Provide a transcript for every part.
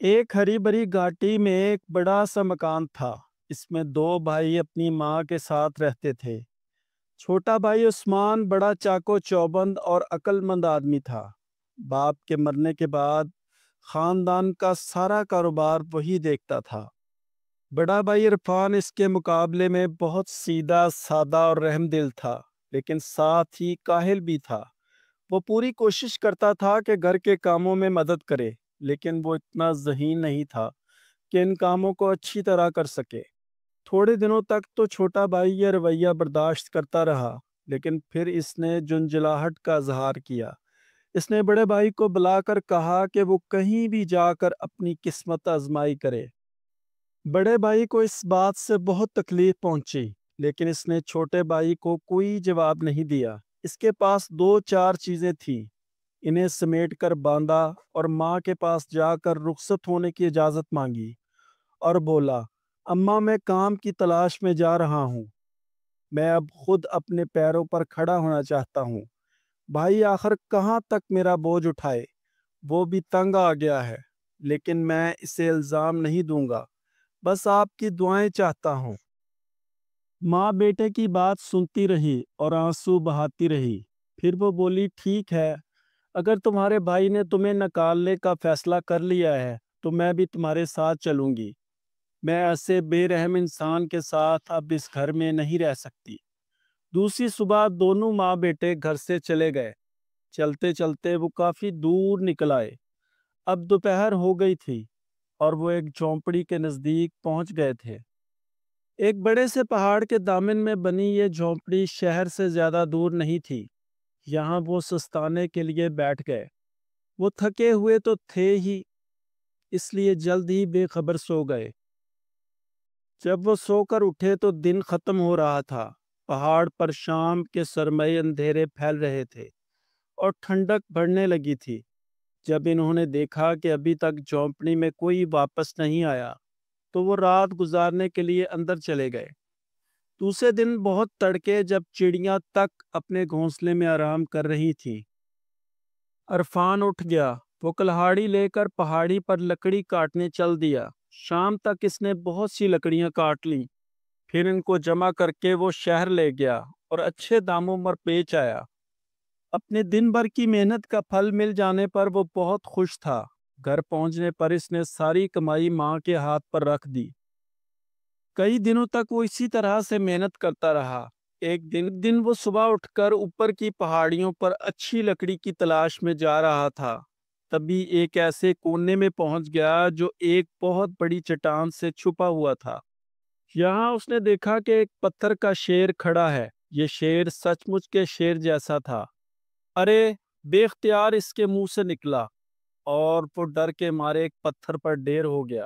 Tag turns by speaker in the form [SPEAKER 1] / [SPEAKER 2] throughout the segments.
[SPEAKER 1] ایک ہری بھری گھاٹی میں ایک بڑا سا مکان تھا۔ اس میں دو بھائی اپنی ماں کے ساتھ رہتے تھے۔ چھوٹا بھائی عثمان بڑا چاقو چوبند اور عقل مند آدمی تھا۔ باپ کے مرنے کے بعد خاندان کا سارا کاروبار وہی دیکھتا تھا۔ بڑا بھائی عرفان اس کے مقابلے میں بہت سیدھا سادہ اور رحم دل تھا، لیکن ساتھ ہی کاہل بھی تھا۔ وہ پوری کوشش کرتا تھا کہ گھر کے کاموں میں مدد کرے، لیکن وہ اتنا ذہین نہیں تھا کہ ان کاموں کو اچھی طرح کر سکے۔ تھوڑے دنوں تک تو چھوٹا بھائی یہ رویہ برداشت کرتا رہا، لیکن پھر اس نے جنجلاہٹ کا اظہار کیا۔ اس نے بڑے بھائی کو بلا کر کہا کہ وہ کہیں بھی جا کر اپنی قسمت آزمائی کرے۔ بڑے بھائی کو اس بات سے بہت تکلیف پہنچی، لیکن اس نے چھوٹے بھائی کو کوئی جواب نہیں دیا۔ اس کے پاس دو چار چیزیں تھیں، انہیں سمیٹ کر باندھا اور ماں کے پاس جا کر رخصت ہونے کی اجازت مانگی اور بولا، اماں میں کام کی تلاش میں جا رہا ہوں، میں اب خود اپنے پیروں پر کھڑا ہونا چاہتا ہوں۔ بھائی آخر کہاں تک میرا بوجھ اٹھائے، وہ بھی تنگ آ گیا ہے، لیکن میں اسے الزام نہیں دوں گا، بس آپ کی دعائیں چاہتا ہوں۔ ماں بیٹے کی بات سنتی رہی اور آنسو بہاتی رہی۔ پھر وہ بولی، ٹھیک ہے، اگر تمہارے بھائی نے تمہیں نکالنے کا فیصلہ کر لیا ہے تو میں بھی تمہارے ساتھ چلوں گی۔ میں ایسے بے رحم انسان کے ساتھ اب اس گھر میں نہیں رہ سکتی۔ دوسری صبح دونوں ماں بیٹے گھر سے چلے گئے۔ چلتے چلتے وہ کافی دور نکل آئے۔ اب دوپہر ہو گئی تھی اور وہ ایک جھونپڑی کے نزدیک پہنچ گئے تھے۔ ایک بڑے سے پہاڑ کے دامن میں بنی یہ جھونپڑی شہر سے زیادہ دور نہیں تھی۔ یہاں وہ سستانے کے لیے بیٹھ گئے۔ وہ تھکے ہوئے تو تھے ہی، اس لیے جلد ہی بے خبر سو گئے۔ جب وہ سو کر اٹھے تو دن ختم ہو رہا تھا۔ پہاڑ پر شام کے سرمئی اندھیرے پھیل رہے تھے اور ٹھنڈک بڑھنے لگی تھی۔ جب انہوں نے دیکھا کہ ابھی تک جھونپڑی میں کوئی واپس نہیں آیا تو وہ رات گزارنے کے لیے اندر چلے گئے۔ دوسرے دن بہت تڑکے جب چڑیاں تک اپنے گھونسلے میں آرام کر رہی تھی، عرفان اٹھ گیا۔ وہ کلہاڑی لے کر پہاڑی پر لکڑی کاٹنے چل دیا۔ شام تک اس نے بہت سی لکڑیاں کاٹ لیں۔ پھر ان کو جمع کر کے وہ شہر لے گیا اور اچھے داموں پر بیچ آیا۔ اپنے دن بھر کی محنت کا پھل مل جانے پر وہ بہت خوش تھا۔ گھر پہنچنے پر اس نے ساری کمائی ماں کے ہاتھ پر رکھ دی۔ کئی دنوں تک وہ اسی طرح سے محنت کرتا رہا۔ ایک دن وہ صبح اٹھ کر اوپر کی پہاڑیوں پر اچھی لکڑی کی تلاش میں جا رہا تھا۔ تبھی ایک ایسے کونے میں پہنچ گیا جو ایک بہت بڑی چٹان سے چھپا ہوا تھا۔ یہاں اس نے دیکھا کہ ایک پتھر کا شیر کھڑا ہے۔ یہ شیر سچ مچ کے شیر جیسا تھا۔ ارے! بے اختیار اس کے منہ سے نکلا اور وہ ڈر کے مارے ایک پتھر پر ڈھیر ہو گیا،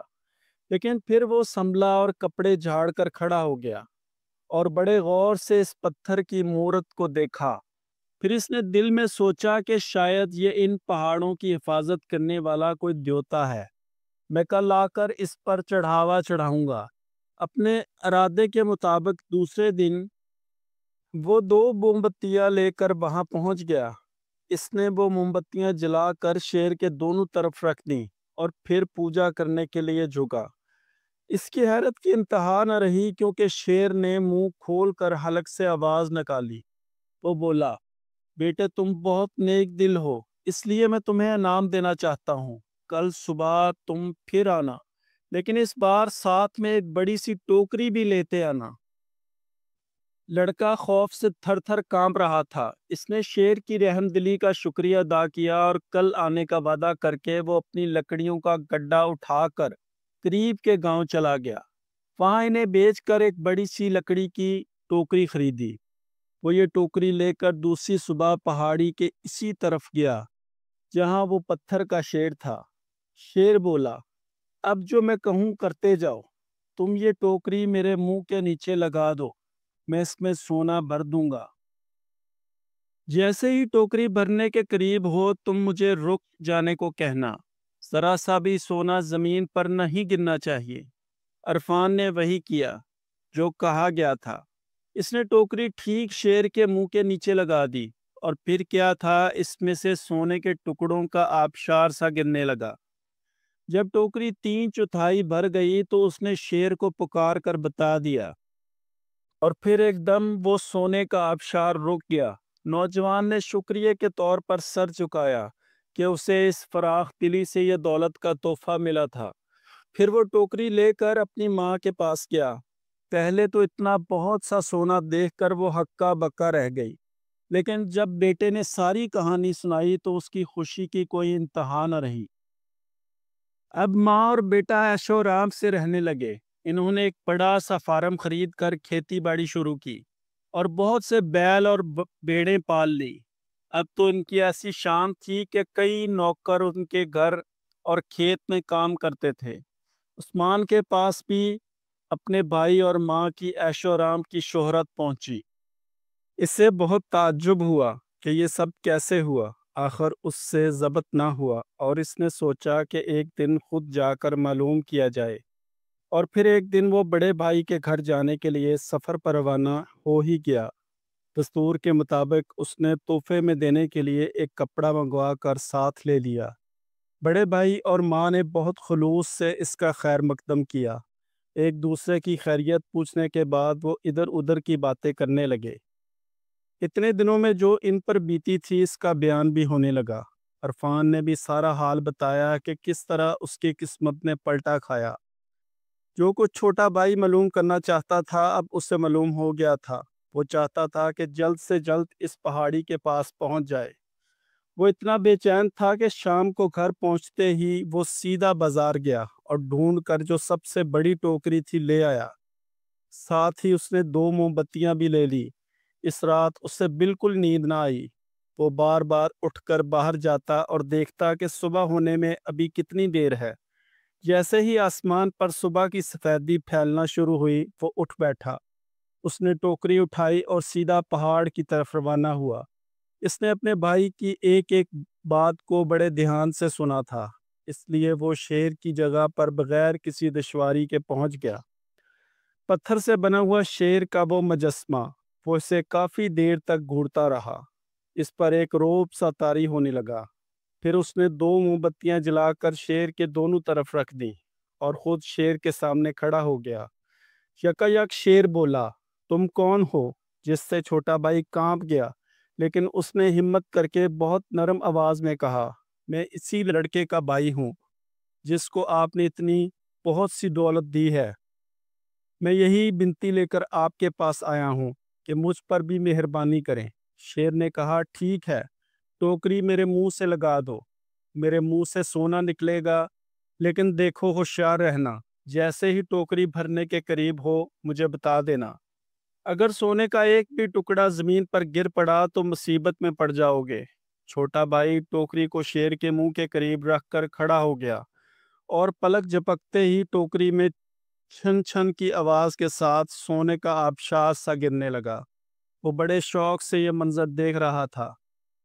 [SPEAKER 1] لیکن پھر وہ سنبھلا اور کپڑے جھاڑ کر کھڑا ہو گیا اور بڑے غور سے اس پتھر کی مورت کو دیکھا۔ پھر اس نے دل میں سوچا کہ شاید یہ ان پہاڑوں کی حفاظت کرنے والا کوئی دیوتا ہے۔ میں کل آ کر اس پر چڑھاوا چڑھاؤں گا۔ اپنے ارادے کے مطابق دوسرے دن وہ دو موم بتیاں لے کر وہاں پہنچ گیا۔ اس نے وہ موم بتیاں جلا کر شیر کے دونوں طرف رکھ دیں اور پھر پوجا کرنے کے لیے جھکا۔ اس کی حیرت کی انتہا نہ رہی کیونکہ شیر نے منہ کھول کر حلق سے آواز نکالی۔ وہ بولا، بیٹے تم بہت نیک دل ہو، اس لیے میں تمہیں انعام دینا چاہتا ہوں۔ کل صبح تم پھر آنا، لیکن اس بار ساتھ میں ایک بڑی سی ٹوکری بھی لیتے آنا۔ لڑکا خوف سے تھر تھر کانپ رہا تھا۔ اس نے شیر کی رحم دلی کا شکریہ ادا کیا اور کل آنے کا وعدہ کر کے وہ اپنی لکڑیوں کا گڈھا اٹھا کر قریب کے گاؤں چلا گیا۔ وہاں انہیں بیچ کر ایک بڑی سی لکڑی کی ٹوکری خریدی۔ وہ یہ ٹوکری لے کر دوسری صبح پہاڑی کے اسی طرف گیا جہاں وہ پتھر کا شیر تھا۔ شیر بولا، اب جو میں کہوں کرتے جاؤ، تم یہ ٹوکری میرے منہ کے نیچے لگا دو، میں اس میں سونا بھر دوں گا۔ جیسے ہی ٹوکری بھرنے کے قریب ہو تم مجھے رک جانے کو کہنا، ذرا سا بھی سونا زمین پر نہیں گرنا چاہیے۔ عرفان نے وہی کیا جو کہا گیا تھا۔ اس نے ٹوکری ٹھیک شیر کے منہ کے نیچے لگا دی اور پھر کیا تھا، اس میں سے سونے کے ٹکڑوں کا آبشار سا گرنے لگا۔ جب ٹوکری 3/4 بھر گئی تو اس نے شیر کو پکار کر بتا دیا، اور پھر ایک دم وہ سونے کا آبشار رک گیا۔ نوجوان نے شکریہ کے طور پر سر جھکایا کہ اسے اس فراخ دلی سے یہ دولت کا تحفہ ملا تھا۔ پھر وہ ٹوکری لے کر اپنی ماں کے پاس گیا۔ پہلے تو اتنا بہت سا سونا دیکھ کر وہ ہکا بکا رہ گئی، لیکن جب بیٹے نے ساری کہانی سنائی تو اس کی خوشی کی کوئی انتہا نہ رہی۔ اب ماں اور بیٹا عیش و آرام سے رہنے لگے۔ انہوں نے ایک بڑا سا فارم خرید کر کھیتی باڑی شروع کی اور بہت سے بیل اور بھیڑیں پال لی۔ اب تو ان کی ایسی شان تھی کہ کئی نوکر ان کے گھر اور کھیت میں کام کرتے تھے۔ عثمان کے پاس بھی اپنے بھائی اور ماں کی عیش و آرام کی شہرت پہنچی۔ اسے بہت تعجب ہوا کہ یہ سب کیسے ہوا، آخر اس سے ضبط نہ ہوا، اور اس نے سوچا کہ ایک دن خود جا کر معلوم کیا جائے۔ اور پھر ایک دن وہ بڑے بھائی کے گھر جانے کے لیے سفر پر روانہ ہو ہی گیا۔ دستور کے مطابق اس نے تحفے میں دینے کے لیے ایک کپڑا منگوا کر ساتھ لے لیا۔ بڑے بھائی اور ماں نے بہت خلوص سے اس کا خیر مقدم کیا۔ ایک دوسرے کی خیریت پوچھنے کے بعد وہ ادھر ادھر کی باتیں کرنے لگے۔ اتنے دنوں میں جو ان پر بیتی تھی اس کا بیان بھی ہونے لگا۔ عرفان نے بھی سارا حال بتایا کہ کس طرح اس کی قسمت نے پلٹا کھایا۔ جو کچھ چھوٹا بھائی معلوم کرنا چاہتا تھا اب اسے معلوم ہو گیا تھا۔ وہ چاہتا تھا کہ جلد سے جلد اس پہاڑی کے پاس پہنچ جائے۔ وہ اتنا بے چین تھا کہ شام کو گھر پہنچتے ہی وہ سیدھا بازار گیا اور ڈھونڈ کر جو سب سے بڑی ٹوکری تھی لے آیا۔ ساتھ ہی اس نے 2 موم بتیاں بھی لے لی۔ اس رات اسے بالکل نیند نہ آئی۔ وہ بار بار اٹھ کر باہر جاتا اور دیکھتا کہ صبح ہونے میں ابھی کتنی دیر ہے۔ جیسے ہی آسمان پر صبح کی سفیدی پھیلنا شروع ہوئی وہ اٹھ بیٹھا۔ اس نے ٹوکری اٹھائی اور سیدھا پہاڑ کی طرف روانہ ہوا۔ اس نے اپنے بھائی کی ایک ایک بات کو بڑے دھیان سے سنا تھا، اس لیے وہ شیر کی جگہ پر بغیر کسی دشواری کے پہنچ گیا۔ پتھر سے بنا ہوا شیر کا وہ مجسمہ، وہ اسے کافی دیر تک گھورتا رہا۔ اس پر ایک رعب سا طاری ہونے لگا۔ پھر اس نے 2 موم بتیاں جلا کر شیر کے دونوں طرف رکھ دیں اور خود شیر کے سامنے کھڑا ہو گیا۔ یکایک شیر بولا، تم کون ہو؟ جس سے چھوٹا بھائی کانپ گیا، لیکن اس نے ہمت کر کے بہت نرم آواز میں کہا، میں اسی لڑکے کا بھائی ہوں جس کو آپ نے اتنی بہت سی دولت دی ہے۔ میں یہی بنتی لے کر آپ کے پاس آیا ہوں کہ مجھ پر بھی مہربانی کریں۔ شیر نے کہا، ٹھیک ہے، ٹوکری میرے منہ سے لگا دو، میرے منہ سے سونا نکلے گا، لیکن دیکھو ہوشیار رہنا، جیسے ہی ٹوکری بھرنے کے قریب ہو مجھے بتا دینا۔ اگر سونے کا ایک بھی ٹکڑا زمین پر گر پڑا تو مصیبت میں پڑ جاؤ گے۔ چھوٹا بھائی ٹوکری کو شیر کے منہ کے قریب رکھ کر کھڑا ہو گیا، اور پلک جھپکتے ہی ٹوکری میں چھن چھن کی آواز کے ساتھ سونے کا آبشار سا گرنے لگا۔ وہ بڑے شوق سے یہ منظر دیکھ رہا تھا۔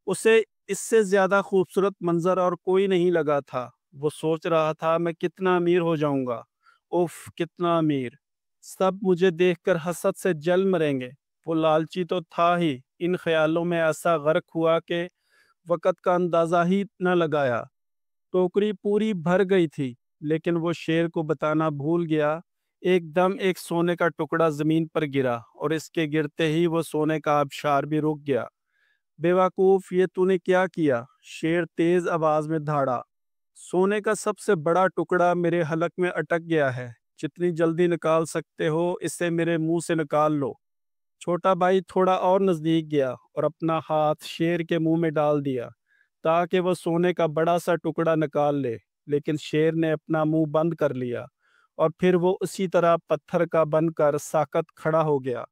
[SPEAKER 1] اسے اس سے زیادہ خوبصورت منظر اور کوئی نہیں لگا تھا۔ وہ سوچ رہا تھا، میں کتنا امیر ہو جاؤں گا، اف کتنا امیر، سب مجھے دیکھ کر حسد سے جل مریں گے۔ وہ لالچی تو تھا ہی، ان خیالوں میں ایسا غرق ہوا کہ وقت کا اندازہ ہی نہ لگایا۔ ٹوکری پوری بھر گئی تھی، لیکن وہ شیر کو بتانا بھول گیا۔ ایک دم ایک سونے کا ٹکڑا زمین پر گرا اور اس کے گرتے ہی وہ سونے کا آبشار بھی رک گیا۔ بے وقوف، یہ تو نے کیا کیا؟ شیر تیز آواز میں دھاڑا۔ سونے کا سب سے بڑا ٹکڑا میرے حلق میں اٹک گیا ہے، جتنی جلدی نکال سکتے ہو اسے میرے منہ سے نکال لو۔ چھوٹا بھائی تھوڑا اور نزدیک گیا اور اپنا ہاتھ شیر کے منہ میں ڈال دیا تاکہ وہ سونے کا بڑا سا ٹکڑا نکال لے، لیکن شیر نے اپنا منہ بند کر لیا اور پھر وہ اسی طرح پتھر کا بن کر ساکت کھڑا ہو گیا۔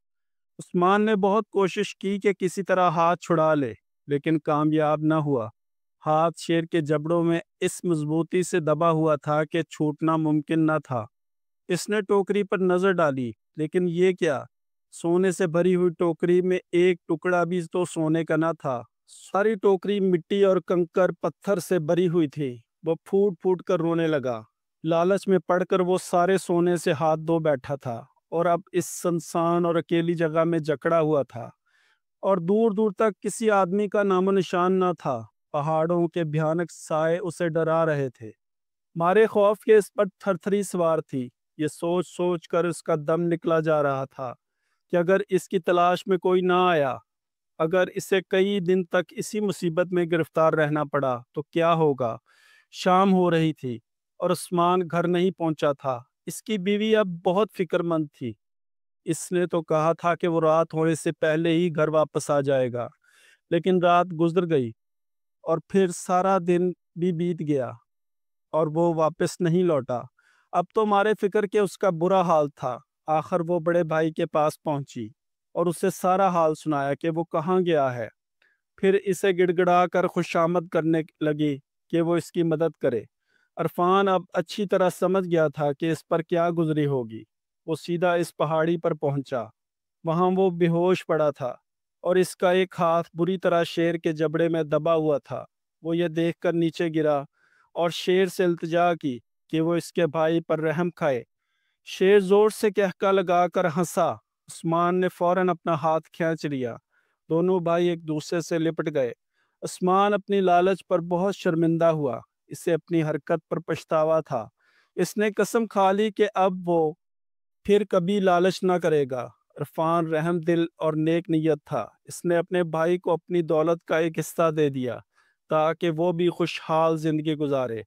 [SPEAKER 1] عثمان نے بہت کوشش کی کہ کسی طرح ہاتھ چھڑا لے، لیکن کامیاب نہ ہوا۔ ہاتھ شیر کے جبڑوں میں اس مضبوطی سے دبا ہوا تھا کہ چھوٹنا ممکن نہ تھا۔ اس نے ٹوکری پر نظر ڈالی، لیکن یہ کیا؟ سونے سے بھری ہوئی ٹوکری میں ایک ٹکڑا بھی تو سونے کا نہ تھا۔ ساری ٹوکری مٹی اور کنکر پتھر سے بھری ہوئی تھی۔ وہ پھوٹ پھوٹ کر رونے لگا۔ لالچ میں پڑ کر وہ سارے سونے سے ہاتھ دھو بیٹھا تھا اور اب اس سنسان اور اکیلی جگہ میں جکڑا ہوا تھا، اور دور دور تک کسی آدمی کا نام و نشان نہ تھا۔ پہاڑوں کے بھیانک سائے اسے ڈرا رہے تھے۔ مارے خوف کے اس پر تھر تھری سوار تھی۔ یہ سوچ سوچ کر اس کا دم نکلا جا رہا تھا کہ اگر اس کی تلاش میں کوئی نہ آیا، اگر اسے کئی دن تک اسی مصیبت میں گرفتار رہنا پڑا تو کیا ہوگا۔ شام ہو رہی تھی اور عثمان گھر نہیں پہنچا تھا۔ اس کی بیوی اب بہت فکر مند تھی۔ اس نے تو کہا تھا کہ وہ رات ہونے سے پہلے ہی گھر واپس آ جائے گا، لیکن رات گزر گئی اور پھر سارا دن بھی بیت گیا اور وہ واپس نہیں لوٹا۔ اب تو مارے فکر کہ اس کا برا حال تھا۔ آخر وہ بڑے بھائی کے پاس پہنچی اور اسے سارا حال سنایا کہ وہ کہاں گیا ہے۔ پھر اسے گڑ گڑا کر خوشامد کرنے لگی کہ وہ اس کی مدد کرے۔ عرفان اب اچھی طرح سمجھ گیا تھا کہ اس پر کیا گزری ہوگی۔ وہ سیدھا اس پہاڑی پر پہنچا۔ وہاں وہ بے ہوش پڑا تھا اور اس کا ایک ہاتھ بری طرح شیر کے جبڑے میں دبا ہوا تھا۔ وہ یہ دیکھ کر نیچے گرا اور شیر سے التجا کی کہ وہ اس کے بھائی پر رحم کھائے۔ شیر زور سے کہکا لگا کر ہنسا۔ عثمان نے فوراً اپنا ہاتھ کھینچ لیا۔ دونوں بھائی ایک دوسرے سے لپٹ گئے۔ عثمان اپنی لالچ پر بہت شرمندہ ہوا۔ اسے اپنی حرکت پر پچھتاوا تھا۔ اس نے قسم کھا لی کہ اب وہ پھر کبھی لالچ نہ کرے گا۔ عرفان رحم دل اور نیک نیت تھا۔ اس نے اپنے بھائی کو اپنی دولت کا ایک حصہ دے دیا تاکہ وہ بھی خوشحال زندگی گزارے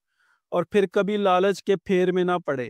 [SPEAKER 1] اور پھر کبھی لالچ کے پھیر میں نہ پڑے۔